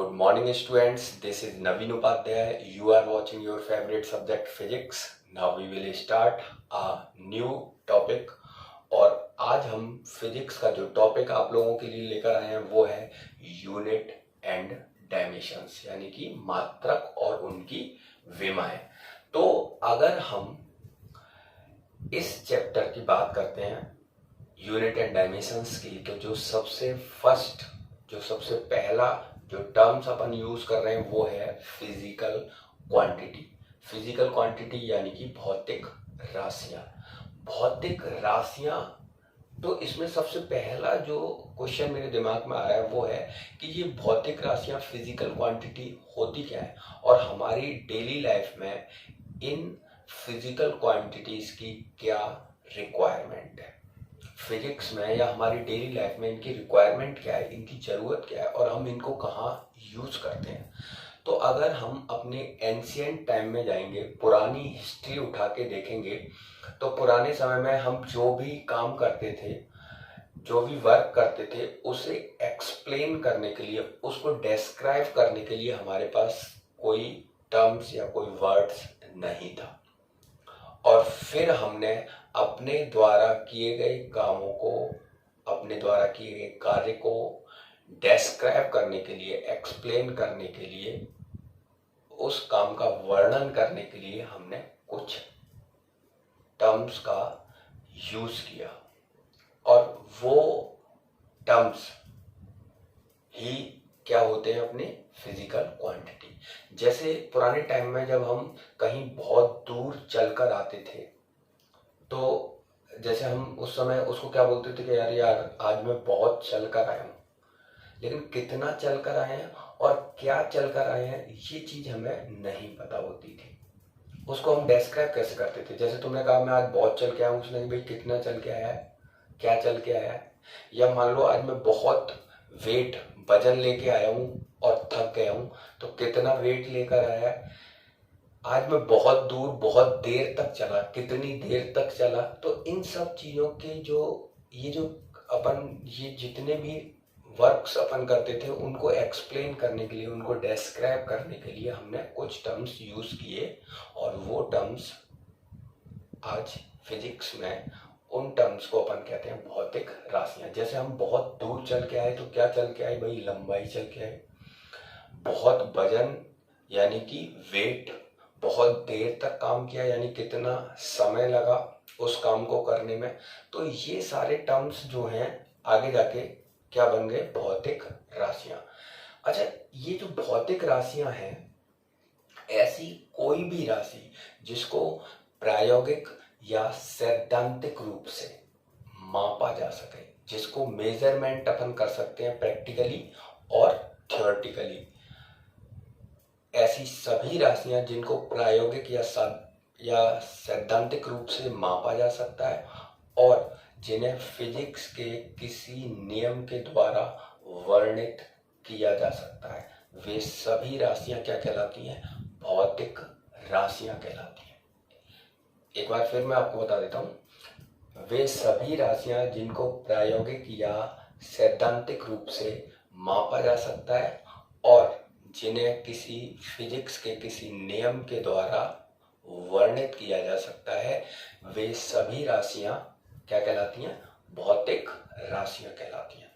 Good morning, students. This is Naveen Upadhyay. You are watching your favorite subject, physics. Now we will start a new topic. और आज हम physics का जो topic आप लोगों के लिए लेकर आए हैं वो है यूनिट एंड डायमेंशंस, यानी कि मात्रक और उनकी विमाएं। तो अगर हम इस चैप्टर की बात करते हैं यूनिट एंड डायमेंशंस की, तो जो सबसे पहला जो टर्म्स अपन यूज कर रहे हैं वो है फिजिकल क्वांटिटी। फिजिकल क्वांटिटी यानी कि भौतिक राशियां। भौतिक राशियां, तो इसमें सबसे पहला जो क्वेश्चन मेरे दिमाग में आ रहा है वो है कि ये भौतिक राशियां फिजिकल क्वांटिटी होती क्या है और हमारी डेली लाइफ में इन फिजिकल क्वांटिटीज की क्या रिक्वायरमेंट है। फिजिक्स में या हमारी डेली लाइफ में इनकी रिक्वायरमेंट क्या है, इनकी ज़रूरत क्या है और हम इनको कहाँ यूज़ करते हैं। तो अगर हम अपने एंशियंट टाइम में जाएंगे, पुरानी हिस्ट्री उठा के देखेंगे, तो पुराने समय में हम जो भी काम करते थे, जो भी वर्क करते थे, उसे एक्सप्लेन करने के लिए, उसको डिस्क्राइब करने के लिए हमारे पास कोई टर्म्स या कोई वर्ड्स नहीं था। और फिर हमने अपने द्वारा किए गए कामों को, अपने द्वारा किए गए कार्य को डिस्क्राइब करने के लिए, एक्सप्लेन करने के लिए, उस काम का वर्णन करने के लिए हमने कुछ टर्म्स का यूज किया और वो टर्म्स ही क्या होते हैं, अपने फिजिकल क्वांटिटी। जैसे पुराने टाइम में जब हम कहीं बहुत दूर चलकर आते थे, तो जैसे हम उस समय उसको क्या बोलते थे कि यार आज मैं बहुत चल कर आया हूँ, लेकिन कितना चल कर आए हैं और क्या चल कर आए हैं ये चीज़ हमें नहीं पता होती थी। उसको हम डिस्क्राइब कैसे करते थे, जैसे तुमने कहा मैं आज बहुत चल के आया हूँ, उसने भाई कितना चल के आया है, क्या चल के आया है। या मान लो आज मैं बहुत वेट वजन लेके आया हूँ और थक गया हूँ, तो कितना वेट लेकर आया है। आज मैं बहुत दूर बहुत देर तक चला, कितनी देर तक चला। तो इन सब चीज़ों के ये जितने भी वर्क्स अपन करते थे उनको एक्सप्लेन करने के लिए, उनको डिस्क्राइब करने के लिए हमने कुछ टर्म्स यूज किए और वो टर्म्स आज फिजिक्स में, उन टर्म्स को अपन कहते हैं भौतिक राशियां। जैसे हम बहुत दूर चल के आए, तो क्या चल के आए भाई, लंबाई चल के आए। बहुत वजन यानी कि वेट, बहुत देर तक काम किया यानी कितना समय लगा उस काम को करने में। तो ये सारे टर्म्स जो हैं आगे जाके क्या बन गए, भौतिक राशियां। अच्छा, ये जो भौतिक राशियां हैं, ऐसी कोई भी राशि जिसको प्रायोगिक या सैद्धांतिक रूप से मापा जा सके, जिसको मेजरमेंट अपन कर सकते हैं प्रैक्टिकली और थ्योरेटिकली, ऐसी सभी राशियां जिनको प्रायोगिक या सैद्धांतिक रूप से मापा जा सकता है और जिन्हें फिजिक्स के किसी नियम के द्वारा वर्णित किया जा सकता है, वे सभी राशियां क्या कहलाती हैं, भौतिक राशियां कहलाती हैं। एक बार फिर मैं आपको बता देता हूं, वे सभी राशियां जिनको प्रायोगिक या सैद्धांतिक रूप से मापा जा सकता है और जिन्हें किसी फिजिक्स के किसी नियम के द्वारा वर्णित किया जा सकता है, वे सभी राशियां क्या कहलाती हैं, भौतिक राशियां कहलाती हैं।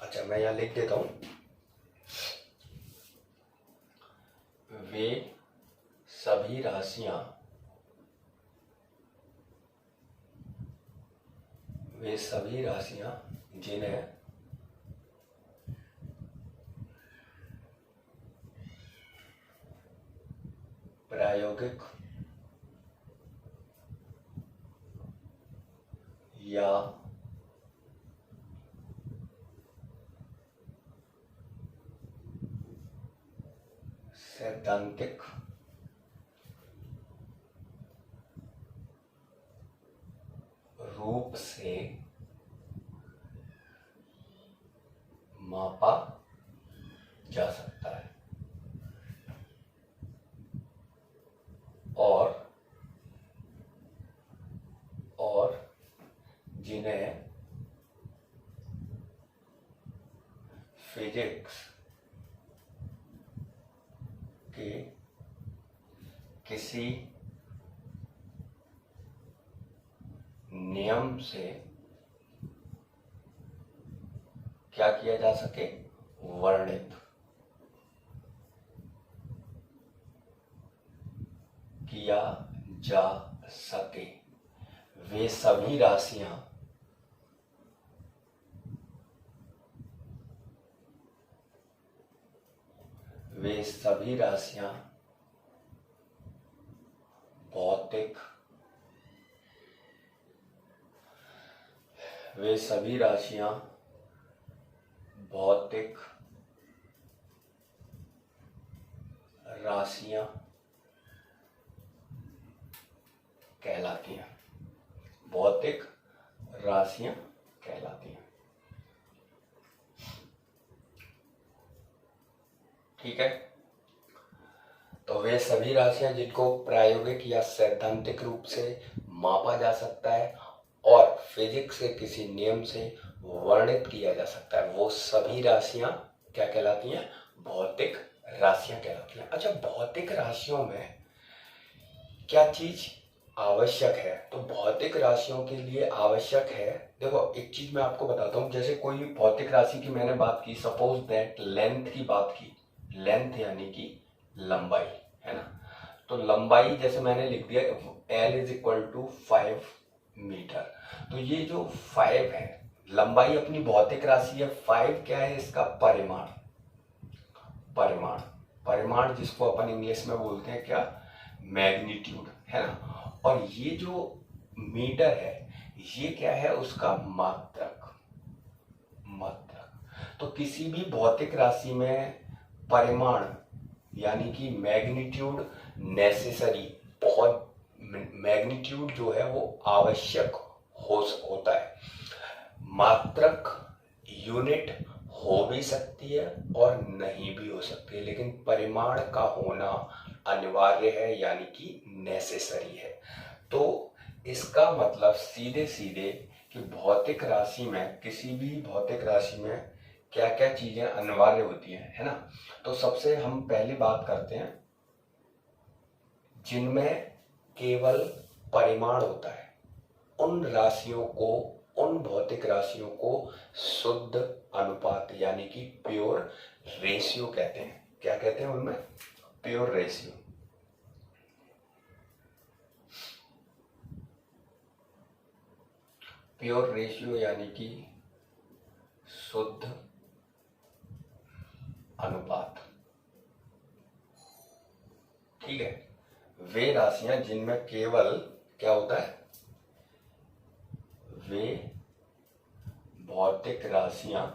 अच्छा, मैं यहां लिख देता हूं, वे सभी राशियां जिन्हें प्रायोगिक या सैद्धांतिक रूप से मापा जा सकता है और जिन्हें फिजिक्स के किसी नियम से क्या किया जा सके, वर्णित किया जा सके। वे सभी राशियां भौतिक राशियां कहलाती हैं। भौतिक राशियां कहलाती हैं। ठीक है, तो वे सभी राशियां जिनको प्रायोगिक या सैद्धांतिक रूप से मापा जा सकता है और फिजिक्स के किसी नियम से वर्णित किया जा सकता है, वो सभी राशियां क्या कहलाती हैं, भौतिक राशियां कहलाती हैं। अच्छा, भौतिक राशियों में क्या चीज आवश्यक है? तो भौतिक राशियों के लिए आवश्यक है, देखो एक चीज मैं आपको बताता हूँ। जैसे कोई भौतिक राशि की मैंने बात की, सपोज दैट लेंथ की बात की, लेंथ यानी कि लंबाई, है ना। तो लंबाई जैसे मैंने लिख दिया L is equal to 5 metre. तो ये जो 5 है, लंबाई अपनी भौतिक राशि है। 5 क्या है, इसका परिमाण, परिमाण जिसको अपन इंग्लिश में बोलते हैं क्या, मैग्नीट्यूड, है ना। और ये जो मीटर है, ये क्या है, उसका मात्रक। तो किसी भी भौतिक राशि में परिमाण यानी कि मैग्नीट्यूड नेसेसरी, बहुत मैग्नीट्यूड जो है वो आवश्यक होता है। मात्रक यूनिट हो भी सकती है और नहीं भी हो सकती है, लेकिन परिमाण का होना अनिवार्य है यानी कि नेसेसरी है। तो इसका मतलब सीधे सीधे कि भौतिक राशि में, किसी भी भौतिक राशि में क्या क्या चीजें अनिवार्य होती हैं, है ना। तो सबसे हम पहली बात करते हैं जिनमें केवल परिमाण होता है, उन राशियों को, उन भौतिक राशियों को शुद्ध अनुपात यानी कि प्योर रेशियो कहते हैं। क्या कहते हैं उनमें, प्योर रेशियो। प्योर रेशियो यानी कि शुद्ध अनुपात। ठीक है, वे राशियां जिनमें केवल क्या होता है, वे भौतिक राशियां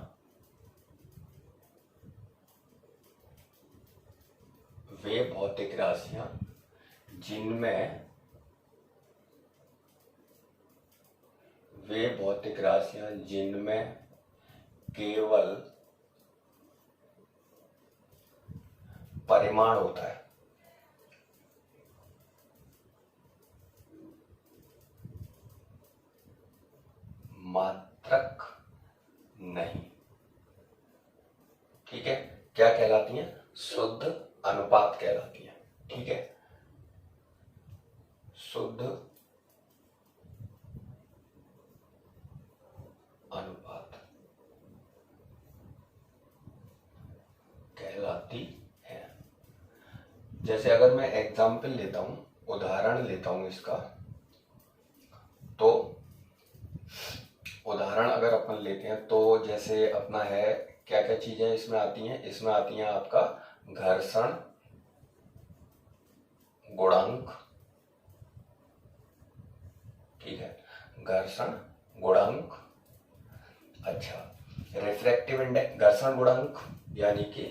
जिनमें केवल परिमाण होता है, मात्रक नहीं। ठीक है, क्या कहलाती हैं, शुद्ध अनुपात कहलाती हैं। ठीक है, शुद्ध अनुपात कहलाती है। जैसे अगर मैं एग्जाम्पल लेता हूं, उदाहरण लेता हूं इसका, तो उदाहरण अगर अपन लेते हैं तो जैसे अपना है, क्या क्या चीजें इसमें आती हैं, इसमें आती हैं आपका घर्षण गुणांक। ठीक है, घर्षण गुणांक। अच्छा, रिफ्रैक्टिव इंडेक्स, घर्षण गुणांक यानी कि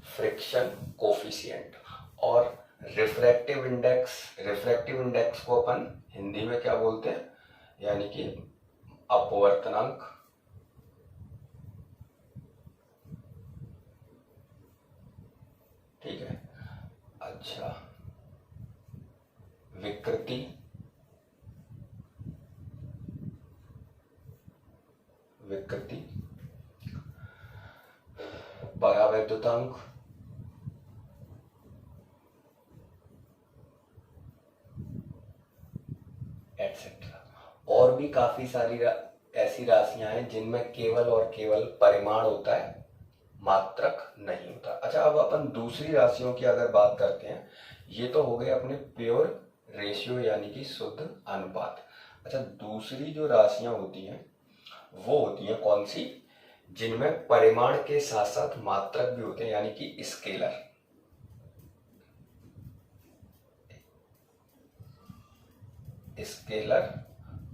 फ्रिक्शन कोफिशिएंट, और रिफ्रैक्टिव इंडेक्स को अपन हिंदी में क्या बोलते हैं, यानी कि अपवर्तनांक। ठीक है, अच्छा, विकृति, परावैद्युतांक, भी काफी सारी ऐसी राशियां हैं जिनमें केवल और केवल परिमाण होता है, मात्रक नहीं होता। अच्छा, अब अपन दूसरी राशियों की अगर बात करते हैं, ये तो हो गए अपने प्योर रेशियो यानी कि शुद्ध अनुपात। अच्छा, दूसरी जो राशियां होती हैं वो होती हैं कौन सी, जिनमें परिमाण के साथ साथ मात्रक भी होते हैं यानी कि scalar. Scalar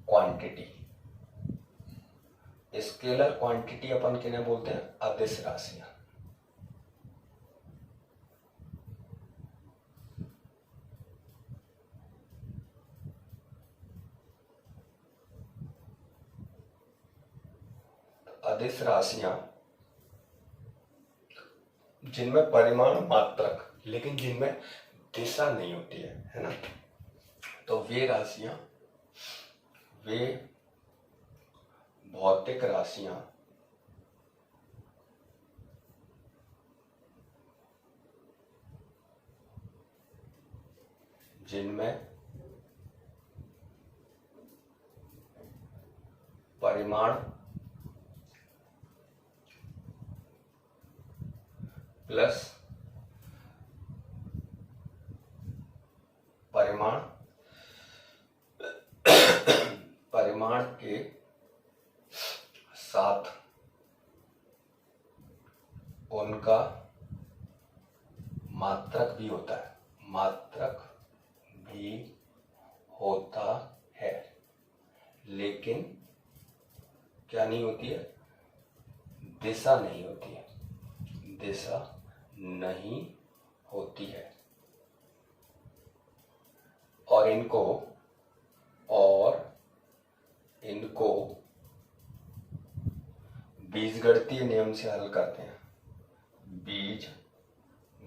quantity, scalar quantity अपन किन्हें बोलते हैं, अदिश राशियां। अदिश राशियां जिनमें परिमाण मात्रक लेकिन जिनमें दिशा नहीं होती है ना, तो वे राशियां, वे भौतिक राशियां जिनमें परिमाण प्लस परिमाण के साथ उनका मात्रक भी होता है, मात्रक भी होता है, लेकिन क्या नहीं होती है, दिशा नहीं होती है, दिशा नहीं होती है। और इनको बीजगणितीय नियम से हल करते हैं, बीजगणितीय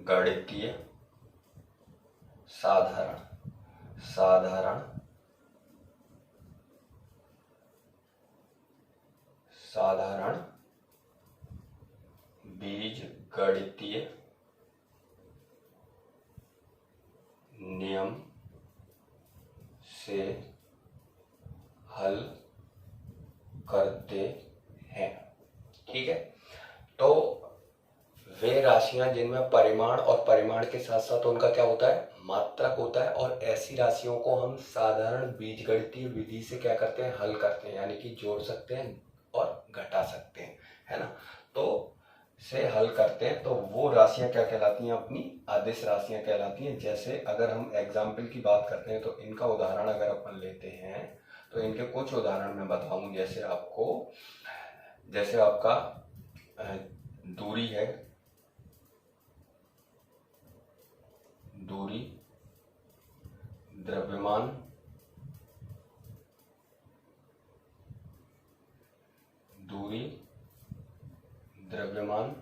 साधारण बीजगणितीय नियम से हल करते हैं। ठीक है, तो वे राशियां जिनमें परिमाण और परिमाण के साथ साथ उनका क्या होता है, मात्रक होता है, और ऐसी राशियों को हम साधारण बीजगणितीय विधि से क्या करते हैं, हल करते हैं, यानी कि जोड़ सकते हैं और घटा सकते हैं, है ना। तो से हल करते हैं, तो वो राशियां क्या कहलाती हैं, अपनी अदिश राशियां कहलाती हैं। जैसे अगर हम एग्जाम्पल की बात करते हैं, तो इनका उदाहरण अगर अपन लेते हैं, तो इनके कुछ उदाहरण मैं बताऊं। जैसे आपका दूरी है, दूरी, द्रव्यमान,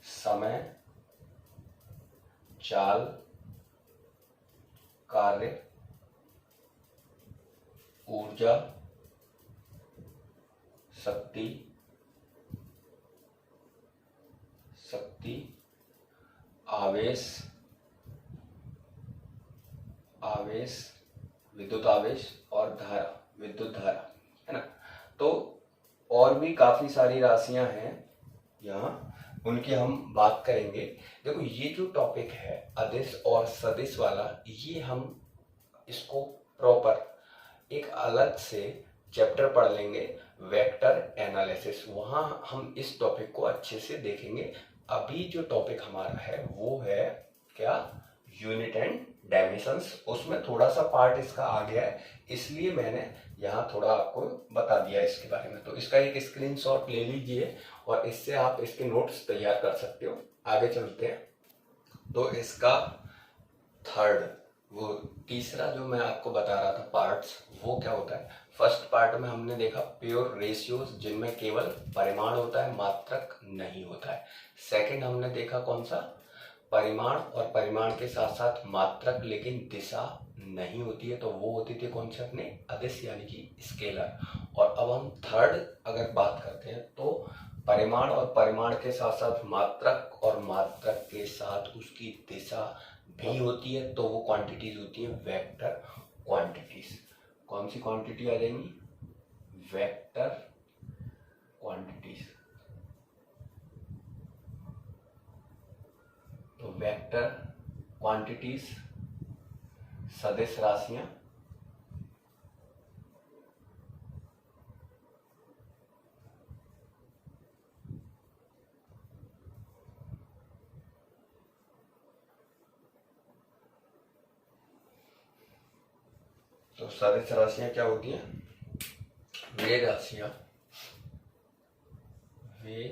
समय, चाल, कार्य, ऊर्जा, शक्ति, आवेश, विद्युत आवेश और विद्युत धारा, है ना। तो और भी काफी सारी राशियां हैं यहाँ, उनकी हम बात करेंगे। देखो, ये जो टॉपिक है अदिश और सदिश वाला, ये हम इसको प्रॉपर एक अलग से चैप्टर पढ़ लेंगे, वेक्टर एनालिसिस। वहां हम इस टॉपिक को अच्छे से देखेंगे। अभी जो टॉपिक हमारा है वो है क्या, यूनिट एंड डायमेंशंस। उसमें थोड़ा सा पार्ट इसका आ गया है, इसलिए मैंने यहाँ थोड़ा आपको बता दिया इसके बारे में। तो इसका एक स्क्रीनशॉट ले लीजिए और इससे आप इसके नोट्स तैयार कर सकते हो। आगे चलते हैं। तो इसका तीसरा जो मैं आपको बता रहा था पार्ट्स, वो क्या होता है। फर्स्ट पार्ट में हमने देखा प्योर रेशियोज, जिनमें केवल परिमाण होता है, मात्रक नहीं होता है। सेकंड हमने देखा कौन सा, परिमाण और परिमाण के साथ साथ मात्रक लेकिन दिशा नहीं होती है, तो वो होती थी कौन से, अपने अदिश यानी कि स्केलर। और अब हम थर्ड अगर बात करते हैं, तो परिमाण और परिमाण के साथ साथ मात्रक और मात्रक के साथ उसकी दिशा भी होती है, तो वो क्वांटिटीज होती है वेक्टर क्वांटिटीज। कौन सी क्वांटिटी आ जाएंगी? Vector quantities. तो वेक्टर क्वांटिटीज सदिश राशियां तो सदिश राशियां क्या होती हैं? वे राशियां, वे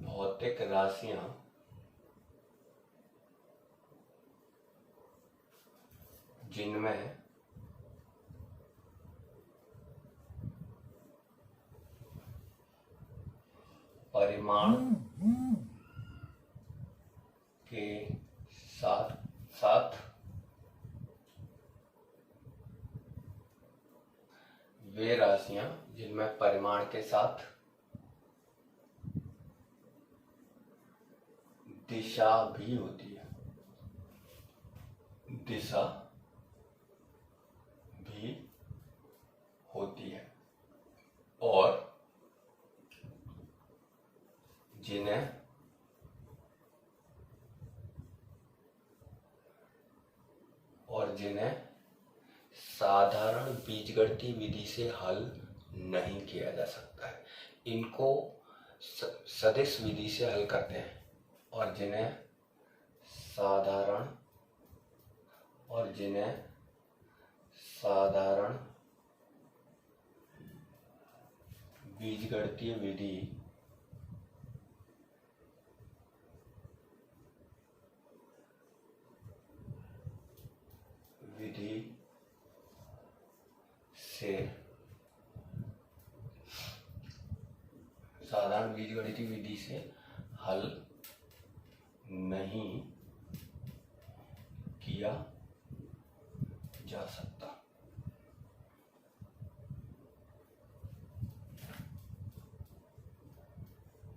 भौतिक राशियां जिनमें परिमाण के साथ साथ वे राशियां जिनमें परिमाण के साथ दिशा भी होती है, दिशा भी होती है, और जिन्हें साधारण बीजगणितीय विधि से हल नहीं किया जा सकता है। इनको सदिश विधि से हल करते हैं, और जिन्हें साधारण बीजगणितीय विधि से साधारण बीजगणितीय विधि से हल नहीं किया जा सकता।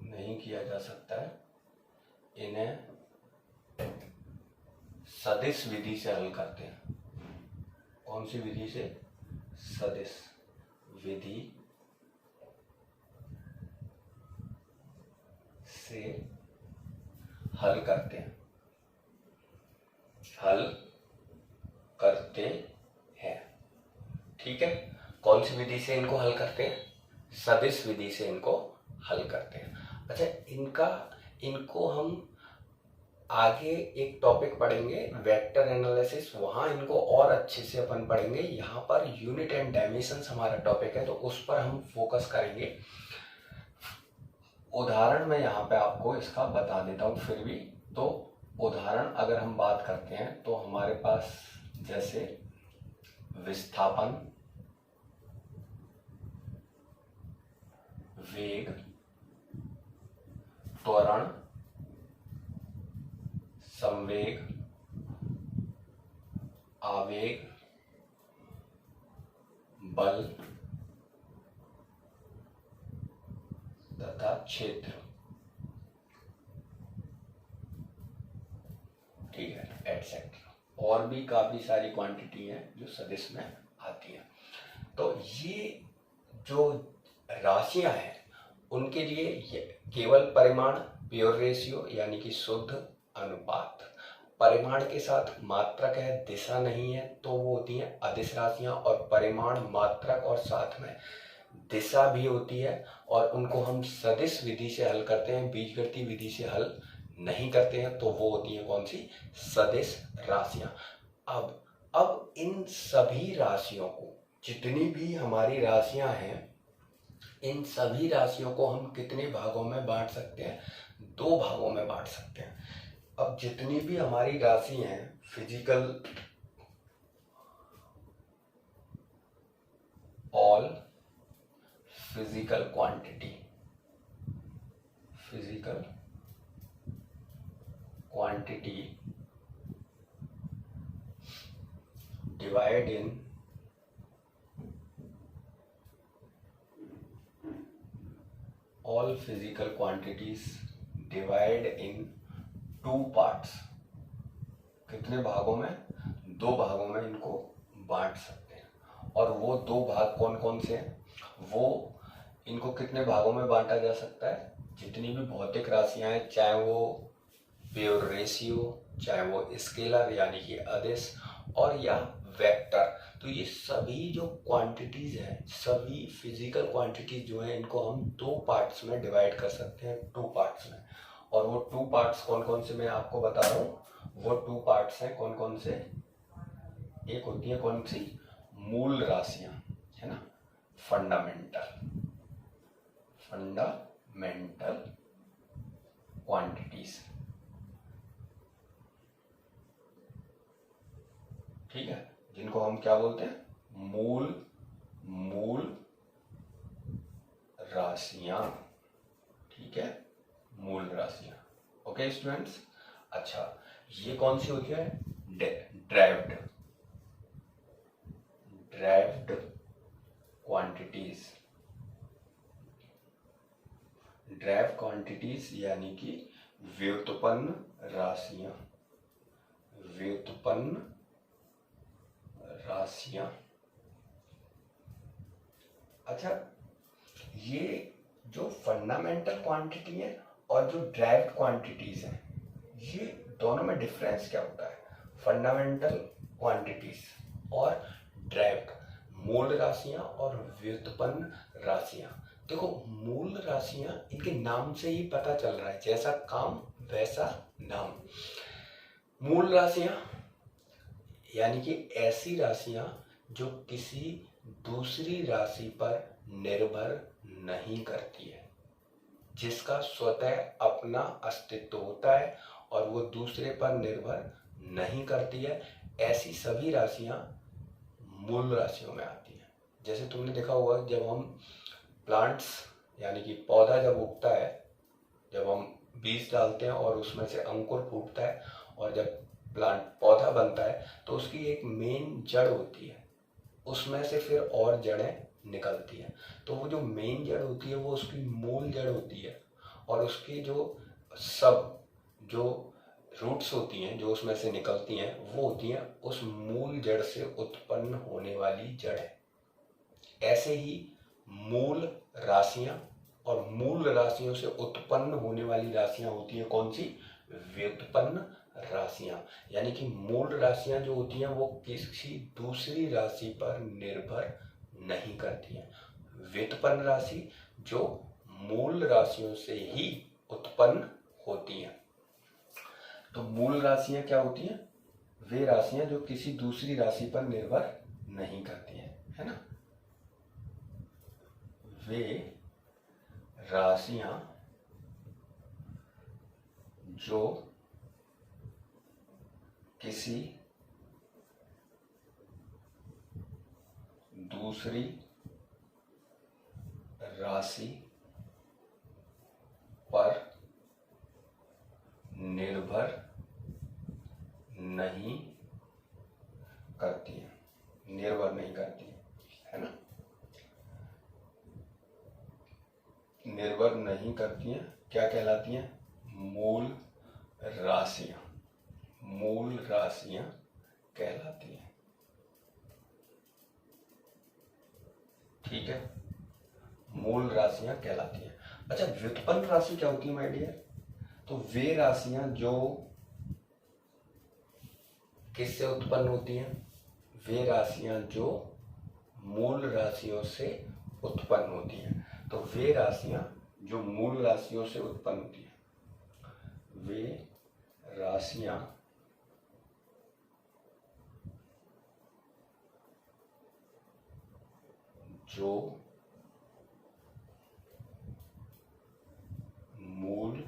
नहीं किया जा सकता है। इन्हें सदिश विधि से हल करते हैं। कौन सी विधि से? सदिश विधि से हल करते हैं। ठीक है, कौन सी विधि से इनको हल करते हैं? सदिश विधि से इनको हल करते हैं। अच्छा, इनको हम आगे एक टॉपिक पढ़ेंगे वेक्टर एनालिसिस, वहां इनको और अच्छे से अपन पढ़ेंगे। यहाँ पर यूनिट एंड डायमेंशंस हमारा टॉपिक है, तो उस पर हम फोकस करेंगे। उदाहरण मैं यहाँ पे आपको इसका बता देता हूँ फिर भी। तो उदाहरण अगर हम बात करते हैं तो हमारे पास जैसे विस्थापन, वेग, त्वरण, संवेग, आवेग, बल तथा क्षेत्र, ठीक है, एटसेट्रा। और भी काफी सारी क्वांटिटी हैं जो सदिश में आती हैं। तो ये जो राशियां हैं उनके लिए केवल परिमाण, प्योर रेशियो यानी कि शुद्ध अनुपात, परिमाण के साथ मात्रक है, दिशा नहीं है, तो वो होती हैं अदिश राशियां। और परिमाण, मात्रक और साथ में दिशा भी होती है, और उनको हम सदिश विधि से हल करते हैं, बीजगणितीय विधि से हल नहीं करते हैं, तो वो होती है कौन सी? सदिश राशियां। अब इन सभी राशियों को, जितनी भी हमारी राशियां हैं, इन सभी राशियों को हम कितने भागों में बांट सकते हैं? 2 भागों में बांट सकते हैं। अब जितनी भी हमारी राशि हैं, all physical quantity divide in all physical quantities divide in two parts. कितने भागों में? दो भागों में इनको बांट सकते हैं। और वो दो भाग कौन कौन से हैं? वो इनको कितने भागों में बांटा जा सकता है? जितनी भी भौतिक राशियां हैं, चाहे वो प्योर रेशियो, चाहे वो स्केलर यानी कि अदिश, और या वेक्टर, तो ये सभी जो क्वांटिटीज हैं, सभी फिजिकल क्वांटिटीज जो हैं, इनको हम दो पार्ट्स में डिवाइड कर सकते हैं, टू पार्ट्स में। और वो टू पार्ट्स कौन कौन से मैं आपको बता रहा हूँ। वो टू पार्ट्स हैं कौन कौन से? एक होती है कौन सी? मूल राशियां, है ना, फंडामेंटल क्वांटिटीज। ठीक है, जिनको हम क्या बोलते हैं? मूल राशियां। ठीक है, मूल राशियां। Okay students. अच्छा, ये कौन सी होती है? Derived quantities. ड्राइव क्वांटिटीज यानी कि व्युत्पन्न राशियां। अच्छा, ये जो फंडामेंटल क्वांटिटी है और जो ड्राइव्ड क्वांटिटीज है, ये दोनों में डिफरेंस क्या होता है? फंडामेंटल क्वांटिटीज और ड्राइव्ड, मूल राशियां और व्युत्पन्न राशियां। देखो, मूल राशियां, इनके नाम से ही पता चल रहा है, जैसा काम वैसा नाम। मूल राशियां यानी कि ऐसी राशियां जो किसी दूसरी राशि पर निर्भर नहीं करती है, जिसका स्वतः अपना अस्तित्व होता है और वो दूसरे पर निर्भर नहीं करती है, ऐसी सभी राशियां मूल राशियों में आती हैं। जैसे तुमने देखा होगा, जब हम प्लांट्स यानी कि पौधा जब उगता है, जब हम बीज डालते हैं और उसमें से अंकुर फूटता है और जब प्लांट पौधा बनता है, तो उसकी एक मेन जड़ होती है, उसमें से फिर और जड़ें निकलती हैं। तो वो जो मेन जड़ होती है वो उसकी मूल जड़ होती है, और उसकी जो रूट्स होती हैं जो उसमें से निकलती हैं, वो होती हैं उस मूल जड़ से उत्पन्न होने वाली जड़ें। ऐसे ही मूल राशियां और मूल राशियों से उत्पन्न होने वाली राशियां होती हैं कौन सी? व्युत्पन्न राशियां। यानी कि मूल राशियां जो होती हैं वो किसी दूसरी राशि पर निर्भर नहीं करती हैं। व्युत्पन्न राशि जो मूल राशियों से ही उत्पन्न होती हैं। तो मूल राशियां क्या होती हैं? वे राशियां जो किसी दूसरी राशि पर निर्भर नहीं करती हैं, है ना। वे राशियां जो किसी दूसरी राशि पर निर्भर नहीं करती है, है ना। निर्भर नहीं करती हैं, क्या कहलाती हैं? मूल राशियां कहलाती हैं। ठीक है, मूल राशियां कहलाती हैं। अच्छा, व्युत्पन्न राशि क्या होती है माय डियर? तो वे राशियां जो किससे उत्पन्न होती हैं? वे राशियां जो मूल राशियों से उत्पन्न होती हैं। तो वे राशियां जो मूल राशियों से उत्पन्न होती हैं, वे राशियां जो मूल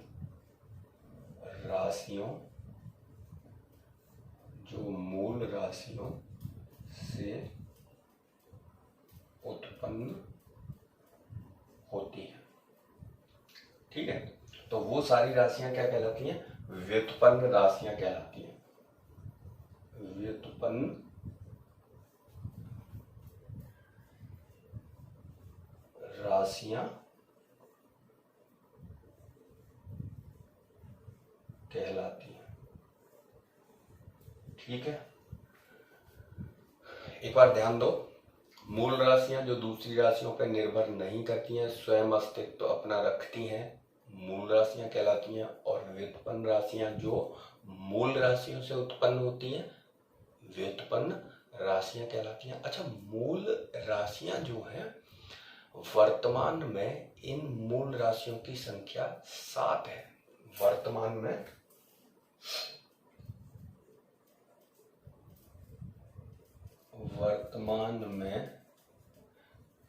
राशियों से उत्पन्न होती है। ठीक है, तो वो सारी राशियां क्या कहलाती हैं? व्युत्पन्न राशियां कहलाती हैं। व्युत्पन्न राशियां कहलाती हैं। ठीक है, एक बार ध्यान दो, मूल राशियां जो दूसरी राशियों पर निर्भर नहीं करती हैं, स्वयं अस्तित्व तो अपना रखती हैं, मूल राशियां कहलाती हैं। और व्युत्पन्न राशियां जो मूल राशियों से उत्पन्न होती हैं, व्युत्पन्न राशियां कहलाती हैं। अच्छा, मूल राशियां जो हैं, वर्तमान में इन मूल राशियों की संख्या 7 है। वर्तमान में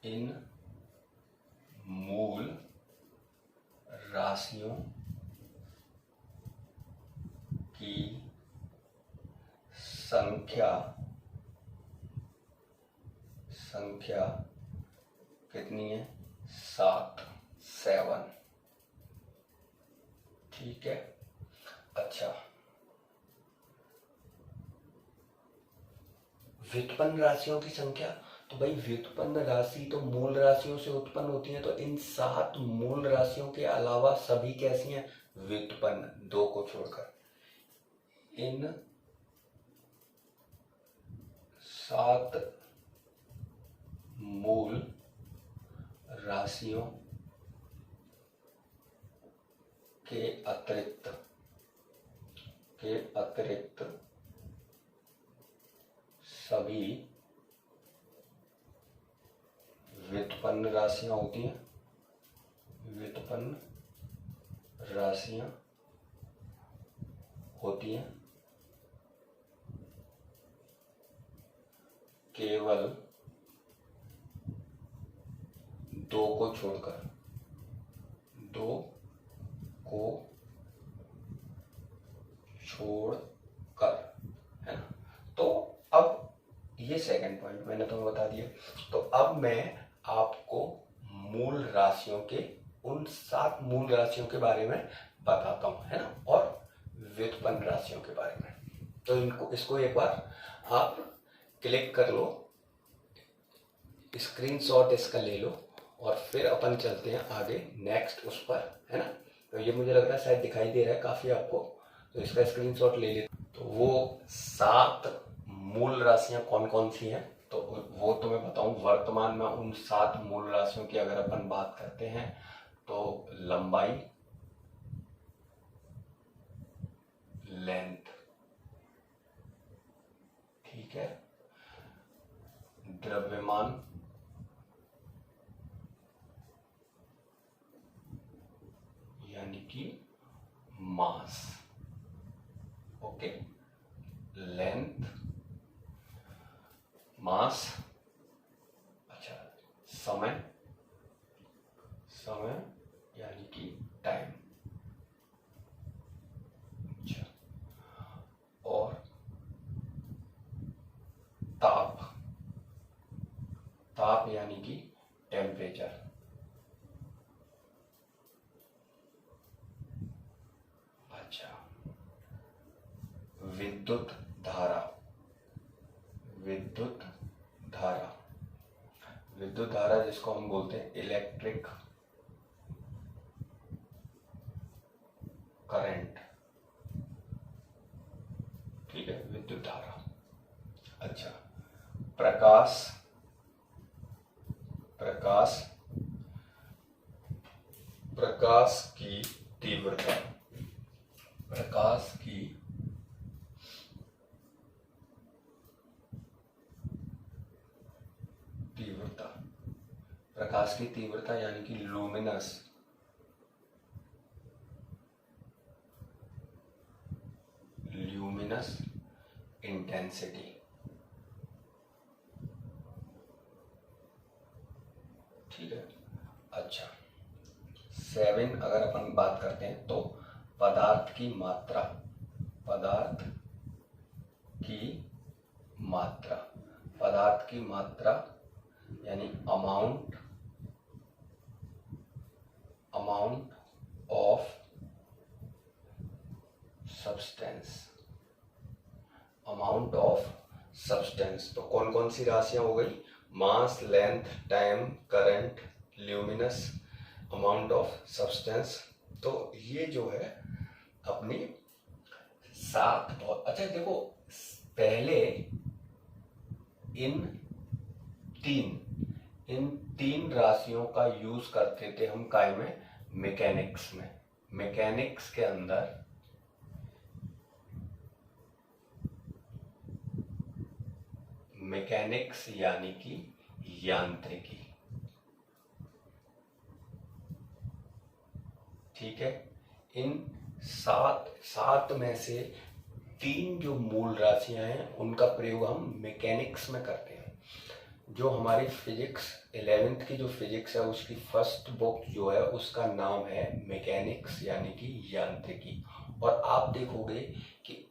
इन मूल राशियों की संख्या कितनी है? 7। ठीक है। अच्छा, व्युत्पन्न राशियों की संख्या, तो भाई व्युत्पन्न राशि तो मूल राशियों से उत्पन्न होती है, तो इन 7 मूल राशियों के अलावा सभी कैसी हैं? व्युत्पन्न, 2 को छोड़कर। इन 7 मूल राशियों के अतिरिक्त सभी व्युत्पन्न राशियां होती हैं। व्युत्पन्न राशियां होती हैं केवल 2 को छोड़कर। 2 को छोड़कर, है ना। तो अब ये सेकंड पॉइंट मैंने तुम्हें बता दिया। तो अब मैं आपको मूल राशियों के, उन 7 मूल राशियों के बारे में बताता हूं, है ना, और व्युत्पन्न राशियों के बारे में। तो इसको एक बार आप क्लिक कर लो, स्क्रीनशॉट इसका ले लो, और फिर अपन चलते हैं आगे नेक्स्ट उस पर, है ना। तो ये मुझे लग रहा है शायद दिखाई दे रहा है काफी आपको, तो इसका स्क्रीनशॉट ले ले। तो वो 7 मूल राशियां कौन कौन सी हैं, तो वो तो मैं बताऊं। वर्तमान में उन 7 मूल राशियों की अगर अपन बात करते हैं, तो लंबाई, लेंथ, ठीक है, द्रव्यमान, यानी कि मास, ओके, लेंथ, मास। अच्छा, समय यानी कि टाइम। अच्छा, और ताप यानी कि टेम्परेचर। अच्छा, विद्युत धारा। विद्युत धारा जिसको हम बोलते हैं इलेक्ट्रिक करंट, ठीक है, विद्युत धारा। अच्छा, प्रकाश की तीव्रता। प्रकाश की तीव्रता यानी कि लुमिनस इंटेंसिटी। ठीक है। अच्छा, 7 अगर अपन बात करते हैं तो पदार्थ की मात्रा यानी अमाउंट ऑफ सब्सटेंस। तो कौन कौन सी राशियां हो गई? Mass, length, time, current, luminous, amount of substance. तो ये जो है अपनी सात बहुत अच्छा। देखो पहले इन तीन राशियों का यूज करते थे हम काय में, मैकेनिक्स में। मैकेनिक्स के अंदर मैकेनिक्स यानी कि यांत्रिकी, ठीक है। इन सात में से तीन जो मूल राशियां हैं उनका प्रयोग हम मैकेनिक्स में करते हैं। जो हमारी फिजिक्स 11th की जो फिजिक्स है उसकी फर्स्ट बुक जो है उसका नाम है मैकेनिक्स यानी कि यांत्रिकी। और आप देखोगे कि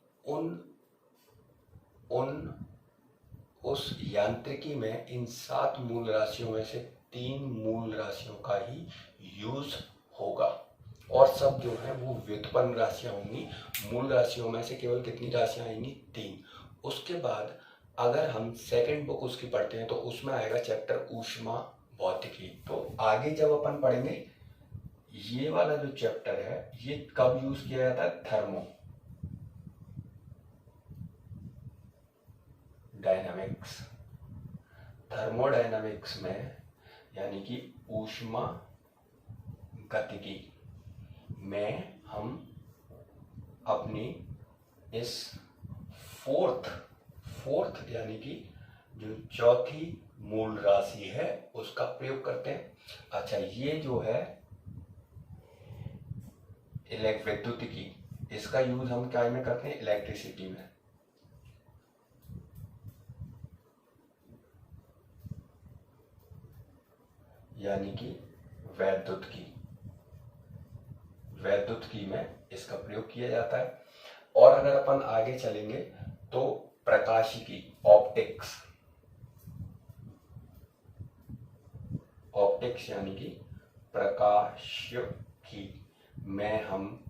उस यांत्रिकी में इन 7 मूल राशियों में से 3 मूल राशियों का ही यूज होगा और सब जो है वो व्युत्पन्न राशियां होंगी। मूल राशियों में से केवल कितनी राशियां आएंगी? 3। उसके बाद अगर हम सेकंड बुक उसकी पढ़ते हैं तो उसमें आएगा चैप्टर ऊष्मा भौतिकी। तो आगे जब अपन पढ़ेंगे ये वाला जो चैप्टर है ये कब यूज किया जाता है? थर्मोडायनामिक्स में, यानी कि ऊष्मा गतिकी में हम अपनी इस फोर्थ यानी कि जो चौथी मूल राशि है उसका प्रयोग करते हैं। अच्छा, ये जो है विद्युतिकी, इसका यूज हम क्या में करते हैं? इलेक्ट्रिसिटी में। यानी कि वैद्युतिकी में इसका प्रयोग किया जाता है। और अगर अपन आगे चलेंगे तो प्रकाशिकी, ऑप्टिक्स यानी कि प्रकाशिकी में हम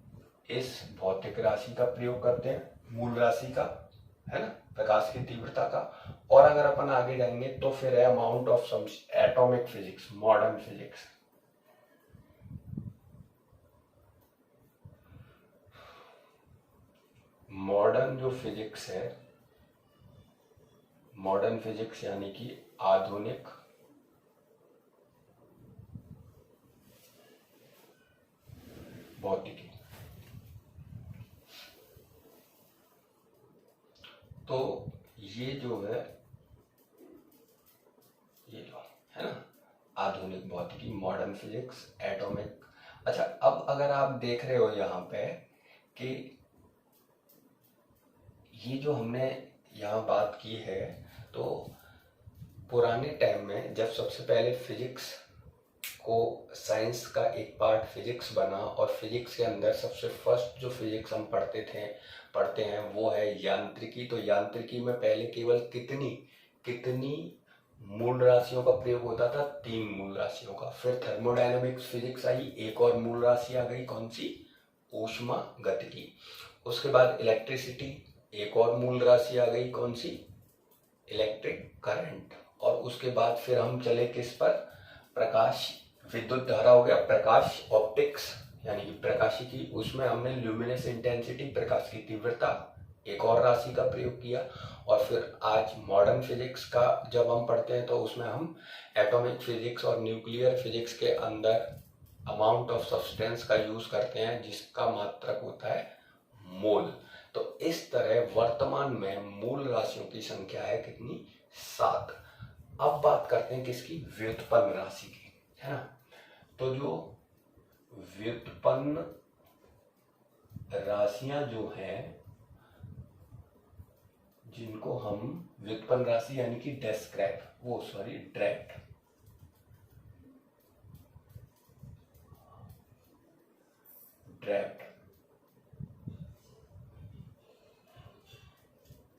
इस भौतिक राशि का प्रयोग करते हैं, मूल राशि का, है ना, प्रकाश की तीव्रता का। और अगर अपन आगे जाएंगे तो फिर है amount of some atomic physics, modern physics. Modern जो फिजिक्स है, मॉडर्न फिजिक्स यानी कि आधुनिक भौतिकी। तो ये जो है, ये जो है ना आधुनिक भौतिकी, मॉडर्न फिजिक्स, एटॉमिक। अच्छा, अब अगर आप देख रहे हो यहाँ पे कि ये जो हमने यहाँ बात की है, तो पुराने टाइम में जब सबसे पहले फिजिक्स को, साइंस का एक पार्ट फिजिक्स बना और फिजिक्स के अंदर सबसे फर्स्ट जो फिजिक्स हम पढ़ते हैं वो है यांत्रिकी। तो यांत्रिकी में पहले केवल कितनी मूल राशियों का प्रयोग होता था? 3 मूल राशियों का। फिर थर्मोडायनामिक्स फिजिक्स आई, एक और मूल राशि आ गई, कौन सी? ऊष्मा गतिकी। उसके बाद इलेक्ट्रिसिटी, एक और मूल राशि आ गई, कौन सी? Electric current. और उसके बाद फिर हम चले किस पर? प्रकाश, विद्युत धारा हो गया, प्रकाश, ऑप्टिक्स यानी कि प्रकाशिकी। उसमें हमने ल्यूमिनस इंटेंसिटी, प्रकाश की तीव्रता, एक और राशि का प्रयोग किया। और फिर आज मॉडर्न फिजिक्स का जब हम पढ़ते हैं तो उसमें हम एटॉमिक फिजिक्स और न्यूक्लियर फिजिक्स के अंदर अमाउंट ऑफ सब्सटेंस का यूज करते हैं जिसका मात्रक होता है मोल। तो इस तरह वर्तमान में मूल राशियों की संख्या है कितनी? 7। अब बात करते हैं किसकी? व्युत्पन्न राशि की, है ना। तो जो व्युत्पन्न राशियां जो हैं, जिनको हम व्युत्पन्न राशि यानी कि ड्रैफ्ट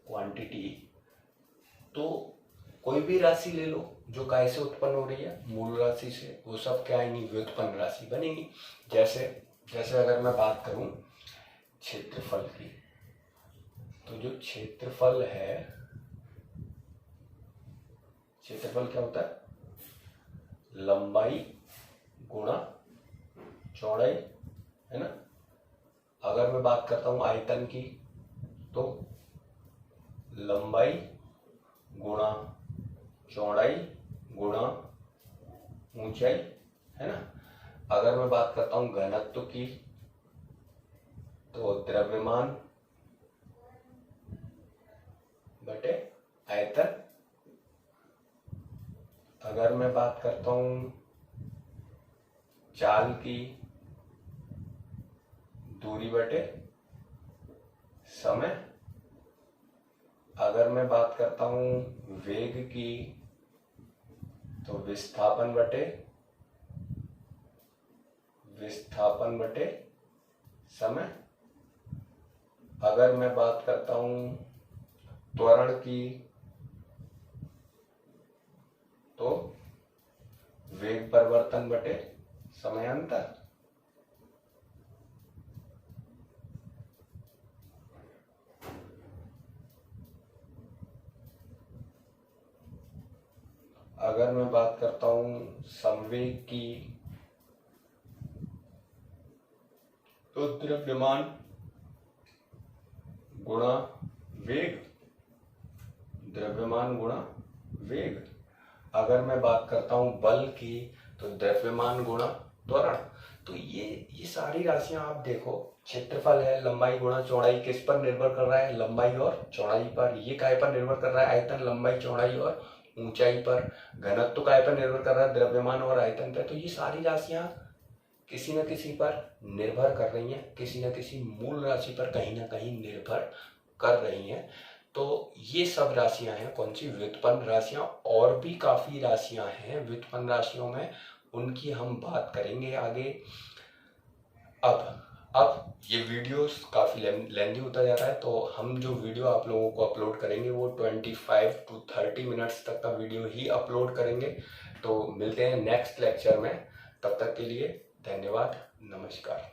क्वांटिटी, तो कोई भी राशि ले लो जो काय से उत्पन्न हो रही है? मूल राशि से। वो सब क्या आएंगी? व्युत्पन्न राशि बनेगी। जैसे अगर मैं बात करूं क्षेत्रफल की, तो जो क्षेत्रफल है, क्षेत्रफल क्या होता है? लंबाई गुणा चौड़ाई, है ना। अगर मैं बात करता हूं आयतन की, तो लंबाई गुणा चौड़ाई गुणा ऊंचाई, है ना। अगर मैं बात करता हूं घनत्व की, तो द्रव्यमान बटे आयतन। अगर मैं बात करता हूं चाल की, दूरी बटे समय। अगर मैं बात करता हूं वेग की, तो विस्थापन बटे समय। अगर मैं बात करता हूं त्वरण की, तो वेग परिवर्तन बटे समयांतर। अगर मैं बात करता हूं संवेग की, तो द्रव्यमान गुणा वेग, द्रव्यमान गुणा वेग। अगर मैं बात करता हूं बल की, तो द्रव्यमान गुणा त्वरण। तो ये सारी राशियां आप देखो, क्षेत्रफल है, लंबाई गुणा चौड़ाई, किस पर निर्भर कर रहा है? लंबाई और चौड़ाई पर। ये काय पर निर्भर कर रहा है? आयतन, लंबाई, चौड़ाई और ऊंचाई पर। घनत्व काय पर निर्भर कर रहा है? द्रव्यमान और आयतन पर। तो ये सारी राशियां किसी न किसी पर निर्भर कर रही हैं, किसी न किसी मूल राशि पर कहीं ना कहीं निर्भर कर रही हैं। तो ये सब राशियां हैं, कौन सी? व्युत्पन्न राशियां। और भी काफी राशियां हैं व्युत्पन्न राशियों में, उनकी हम बात करेंगे आगे। अब ये वीडियोस काफी लेंथी होता जा रहा है, तो हम जो वीडियो आप लोगों को अपलोड करेंगे वो 25 to 30 मिनट्स तक का वीडियो ही अपलोड करेंगे। तो मिलते हैं नेक्स्ट लेक्चर में, तब तक के लिए धन्यवाद, नमस्कार।